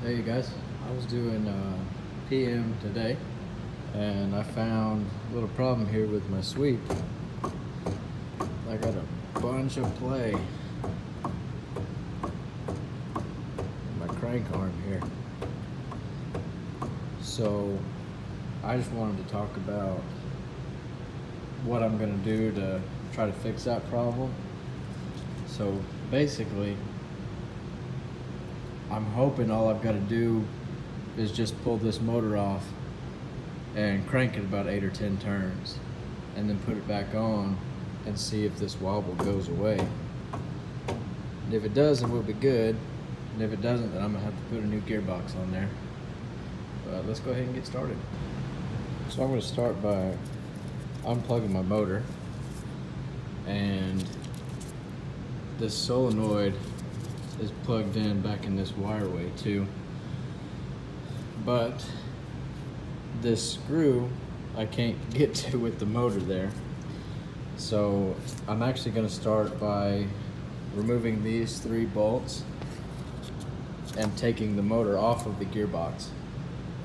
Hey you guys, I was doing PM today and I found a little problem here with my sweep. I got a bunch of play in my crank arm here. So I just wanted to talk about what I'm gonna do to try to fix that problem. So basically, I'm hoping all I've got to do is just pull this motor off and crank it about 8 or 10 turns and then put it back on and see if this wobble goes away. And if it does, then we'll be good. And if it doesn't, then I'm gonna have to put a new gearbox on there. But let's go ahead and get started. So I'm gonna start by unplugging my motor, and this solenoid is plugged in back in this wireway too, but this screw I can't get to with the motor there. So I'm actually going to start by removing these 3 bolts and taking the motor off of the gearbox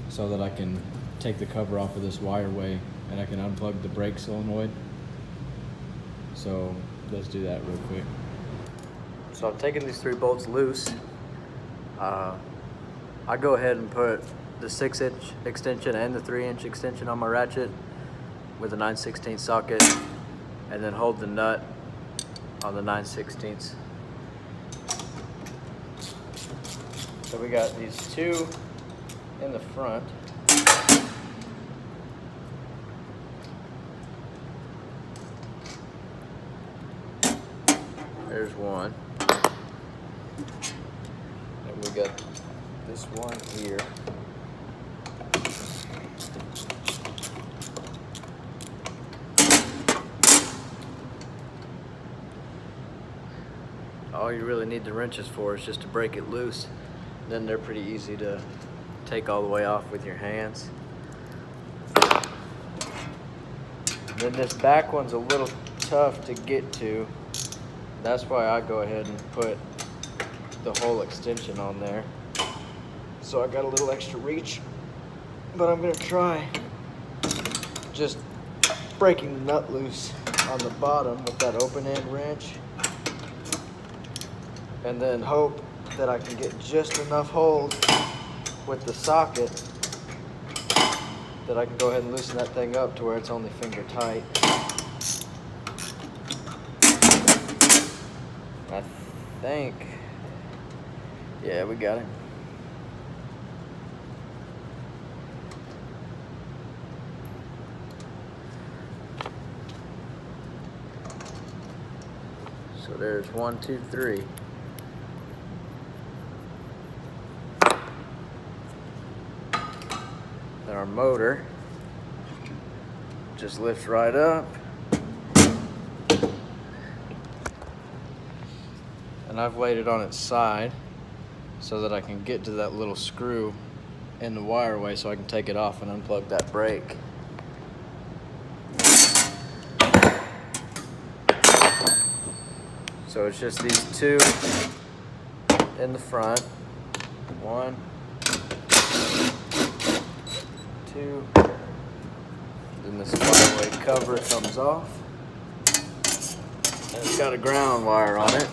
so that I can take the cover off of this wireway and I can unplug the brake solenoid. So let's do that real quick. So I'm taking these 3 bolts loose. I go ahead and put the 6-inch extension and the 3-inch extension on my ratchet with a 9/16 socket, and then hold the nut on the 9/16. So we got these 2 in the front. There's one. And we got this one here. All you really need the wrenches for is just to break it loose. Then they're pretty easy to take all the way off with your hands. Then this back one's a little tough to get to. That's why I go ahead and put the whole extension on there. So I got a little extra reach, but I'm gonna try just breaking the nut loose on the bottom with that open end wrench, and then hope that I can get just enough hold with the socket that I can go ahead and loosen that thing up to where it's only finger tight. I think, yeah, we got it. So there's 1, 2, 3. Then our motor just lifts right up. And I've laid it on its side so that I can get to that little screw in the wireway so I can take it off and unplug that brake. So it's just these 2 in the front. 1, 2. Then this wireway cover comes off. And it's got a ground wire on it.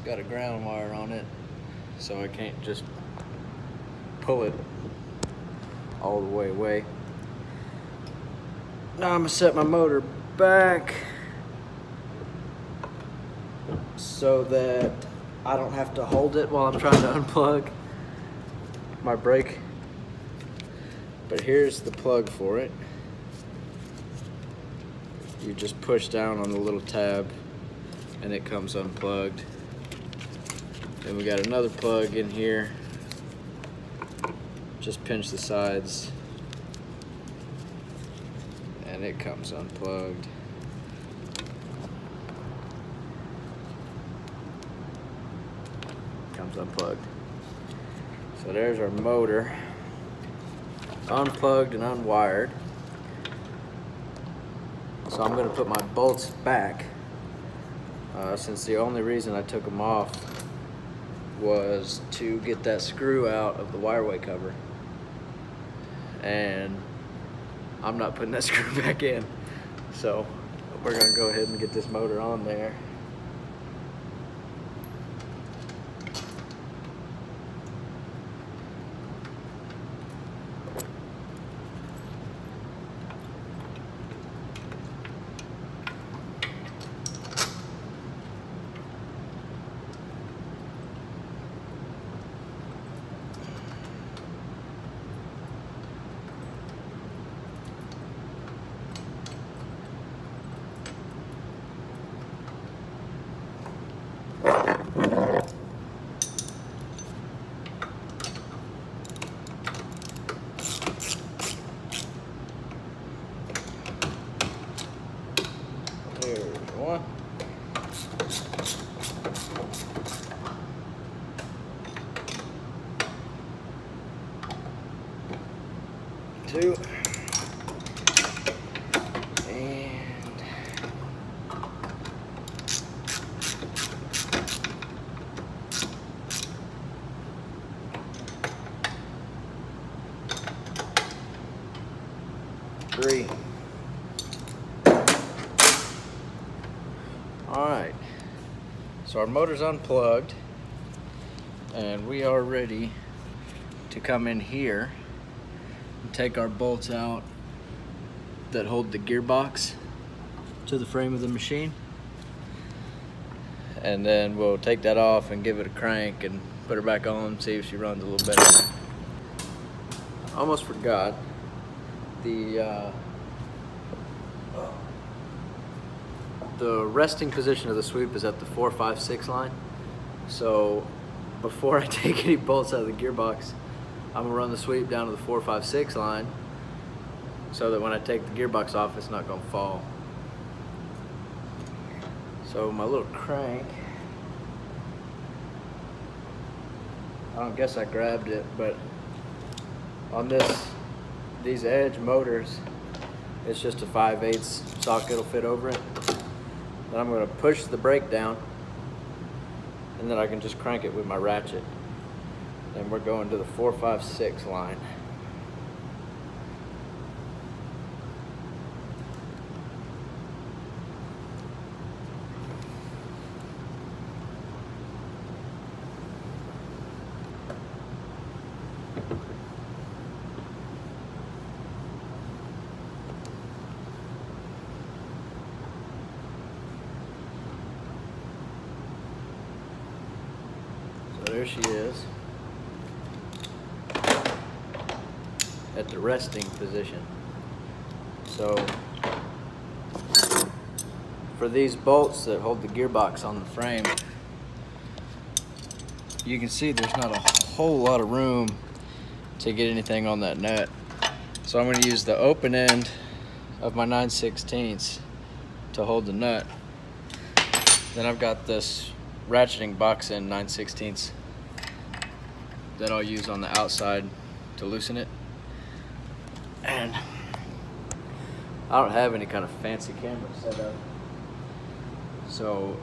Got a ground wire on it, so I can't just pull it all the way away. Now I'm gonna set my motor back so that I don't have to hold it while I'm trying to unplug my brake. But here's the plug for it. You just push down on the little tab and it comes unplugged. Then we got another plug in here. Just pinch the sides and it comes unplugged. Comes unplugged. So there's our motor, unplugged and unwired. So I'm going to put my bolts back, since the only reason I took them off was to get that screw out of the wireway cover, and I'm not putting that screw back in. So we're gonna go ahead and get this motor on there. There's one. Two. And three. Alright, so our motor's unplugged and we are ready to come in here and take our bolts out that hold the gearbox to the frame of the machine, and then we'll take that off and give it a crank and put her back on, see if she runs a little better. Almost forgot, the resting position of the sweep is at the 4, 5, 6 line. So before I take any bolts out of the gearbox, I'm gonna run the sweep down to the 4, 5, 6 line so that when I take the gearbox off, it's not gonna fall. So my little crank, I don't guess I grabbed it, but on these Edge motors, it's just a 5/8 socket will fit over it. Then I'm going to push the brake down, and then I can just crank it with my ratchet. And we're going to the 4, 5, 6 line. There she is at the resting position. So for these bolts that hold the gearbox on the frame, you can see there's not a whole lot of room to get anything on that nut. So I'm going to use the open end of my 9/16 to hold the nut. Then I've got this ratcheting box end 9/16 that I'll use on the outside to loosen it. And I don't have any kind of fancy camera set up, so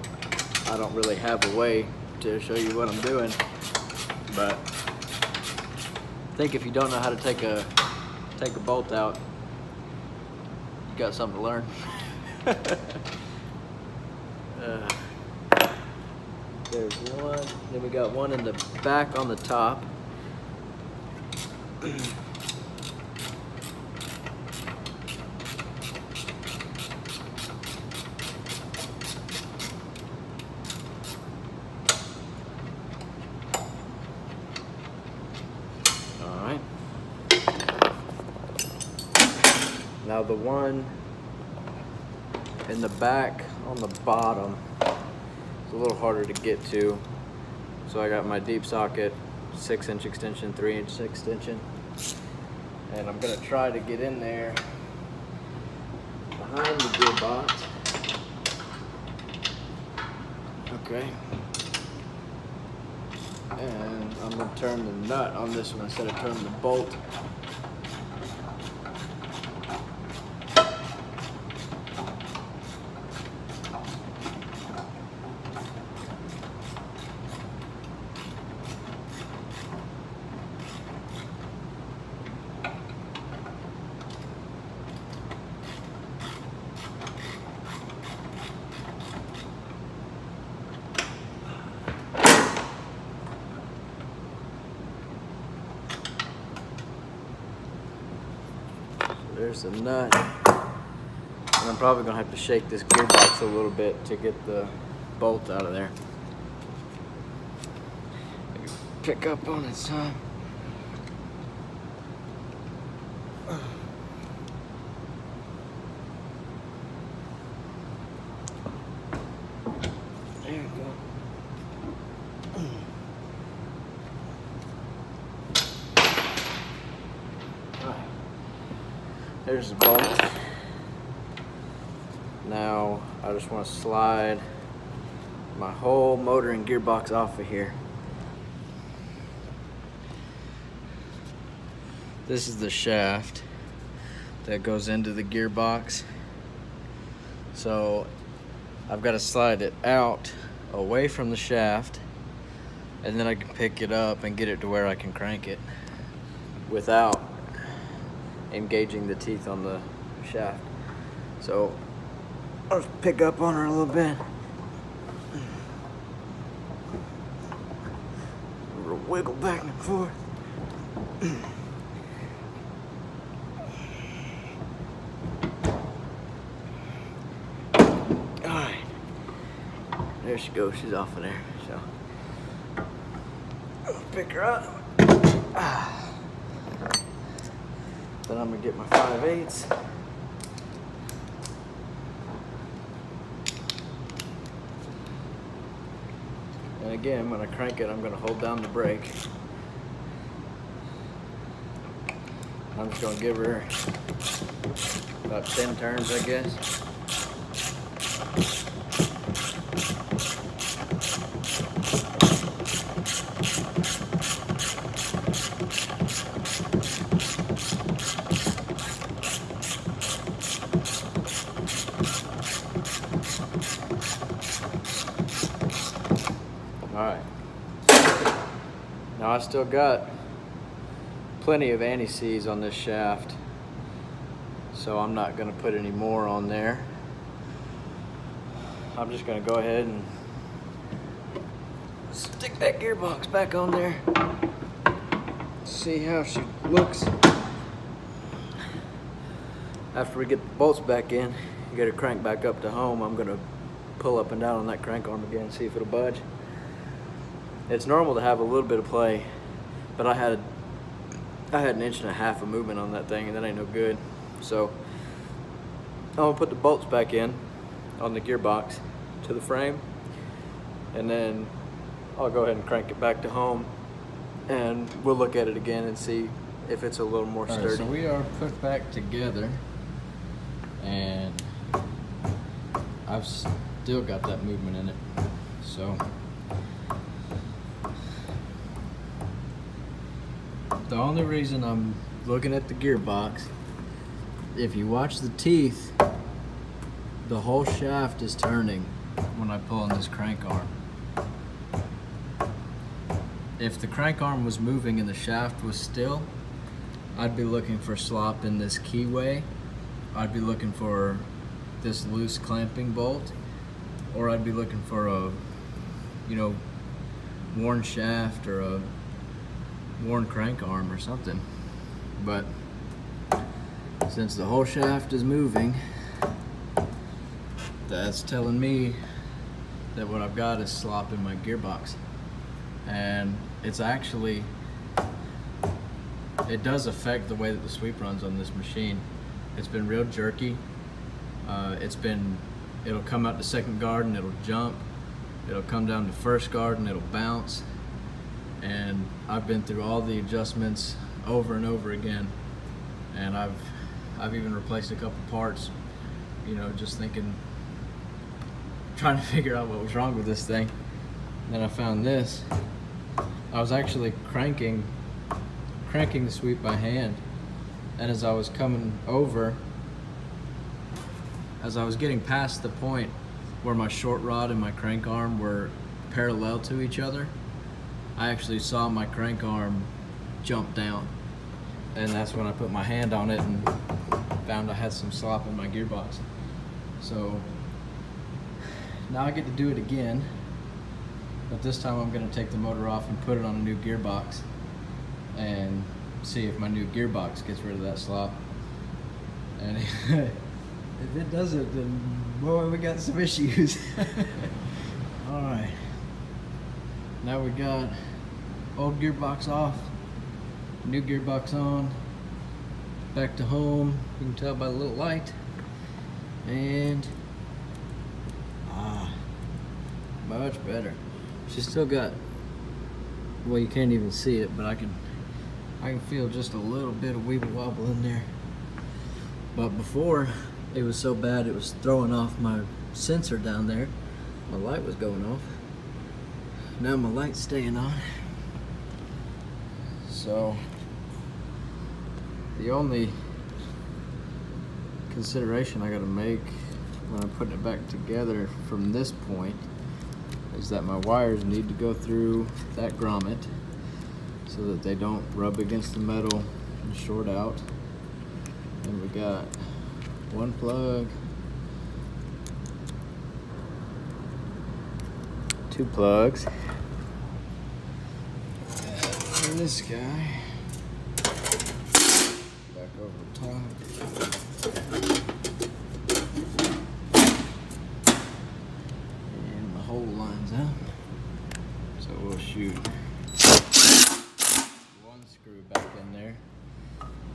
I don't really have a way to show you what I'm doing. But I think if you don't know how to take a bolt out, you got something to learn. There's one, then we got one in the back on the top. Alright. Now the one in the back on the bottom, it's a little harder to get to. So I got my deep socket, 6-inch extension, 3-inch extension. And I'm gonna try to get in there behind the gearbox. Okay. And I'm gonna turn the nut on this one instead of turning the bolt. There's the nut. And I'm probably gonna have to shake this gearbox a little bit to get the bolt out of there. Maybe pick up on it some. There you go. Alright. There's the bolt. Now I just want to slide my whole motor and gearbox off of here. This is the shaft that goes into the gearbox. So I've got to slide it out away from the shaft, and then I can pick it up and get it to where I can crank it without engaging the teeth on the shaft. So I'll just pick up on her a little bit. We'll wiggle back and forth. Alright. There she goes. She's off of there. So I'll pick her up. Then I'm gonna get my 5/8. And again, when I crank it, I'm going to hold down the brake. I'm just going to give her about 10 turns, I guess. Alright, now I still got plenty of anti-seize on this shaft, so I'm not going to put any more on there. I'm just going to go ahead and stick that gearbox back on there, see how she looks. After we get the bolts back in, get her crank back up to home, I'm going to pull up and down on that crank arm again, see if it'll budge. It's normal to have a little bit of play, but I had 1.5 inches of movement on that thing, and that ain't no good. So I'm gonna put the bolts back in on the gearbox to the frame, and then I'll go ahead and crank it back to home, and we'll look at it again and see if it's a little more sturdy. Right, so we are put back together, and I've still got that movement in it. So the only reason I'm looking at the gearbox, if you watch the teeth, the whole shaft is turning when I pull on this crank arm. If the crank arm was moving and the shaft was still, I'd be looking for slop in this keyway. I'd be looking for this loose clamping bolt, or I'd be looking for a, worn shaft or a worn crank arm or something. But since the whole shaft is moving, that's telling me that what I've got is slop in my gearbox. And it's actually, it does affect the way that the sweep runs on this machine. It's been real jerky. It'll come out to second guard and it'll jump. It'll come down to first guard and it'll bounce. And I've been through all the adjustments over and over again, and I've even replaced a couple parts, just trying to figure out what was wrong with this thing. And then I found this. I was actually cranking the sweep by hand, and as I was coming over, as I was getting past the point where my short rod and my crank arm were parallel to each other, I actually saw my crank arm jump down, and that's when I put my hand on it and found I had some slop in my gearbox. So now I get to do it again, but this time I'm going to take the motor off and put it on a new gearbox and see if my new gearbox gets rid of that slop. And if it doesn't, then boy, we got some issues. Alright, now we got old gearbox off, new gearbox on, back to home. You can tell by the little light. And much better. She's still got, well, you can't even see it, but I can feel just a little bit of weeble wobble in there. But before, it was so bad it was throwing off my sensor down there. My light was going off. Now my light's staying on. So the only consideration I gotta make when I'm putting it back together from this point is that my wires need to go through that grommet so that they don't rub against the metal and short out. And we got one plug, two plugs, and this guy back over the top. And the hole lines up, so we'll shoot one screw back in there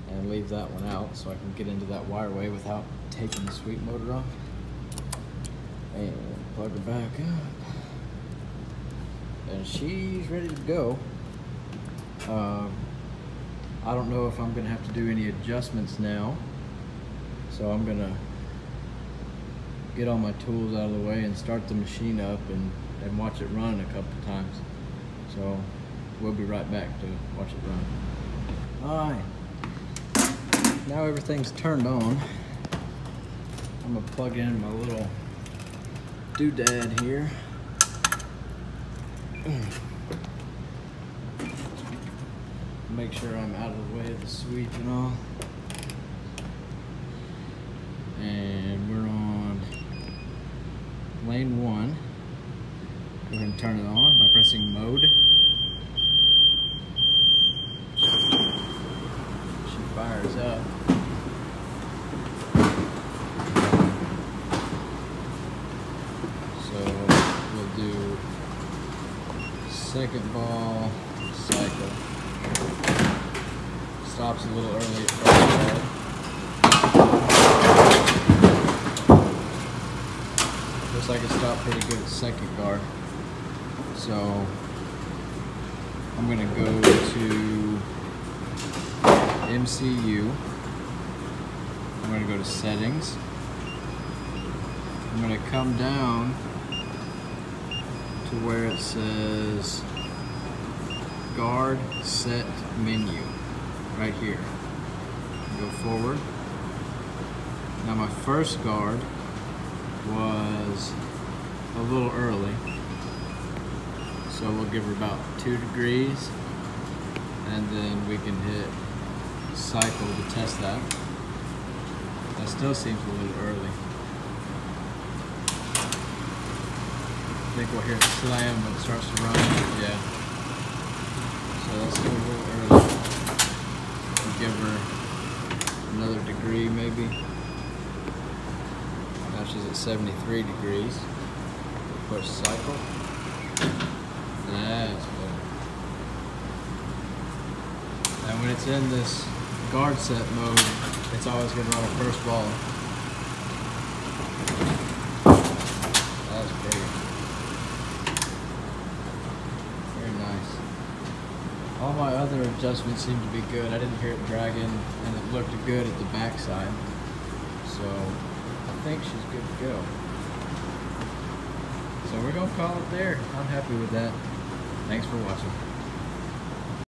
and leave that one out so I can get into that wireway without taking the sweep motor off. And plug her back up. And she's ready to go. I don't know if I'm gonna have to do any adjustments now. So I'm gonna get all my tools out of the way and start the machine up and watch it run a couple times. So we'll be right back to watch it run. All right. Now everything's turned on. I'm gonna plug in my little doodad here. Make sure I'm out of the way of the sweep and all. And we're on lane 1. Go ahead and turn it on by pressing mode. She fires up. So we'll do second ball cycle. Stops a little early at first ball. Looks like it stopped pretty good at second guard. So I'm gonna go to MCU. I'm gonna go to settings. I'm gonna come down to where it says guard set menu right here. Go forward. Now my first guard was a little early, so we'll give her about 2 degrees, and then we can hit cycle to test that. That still seems a little early. I think we'll hear it slam when it starts to run. Yeah. So that's still a little early. We'll give her another degree maybe. Now she's at 73 degrees. Push cycle. That's better. And when it's in this guard set mode, it's always going to run a first ball. That's great. Very nice. All my other adjustments seem to be good. I didn't hear it dragging, and it looked good at the backside. So I think she's good to go. So we're going to call it there. I'm happy with that. Thanks for watching.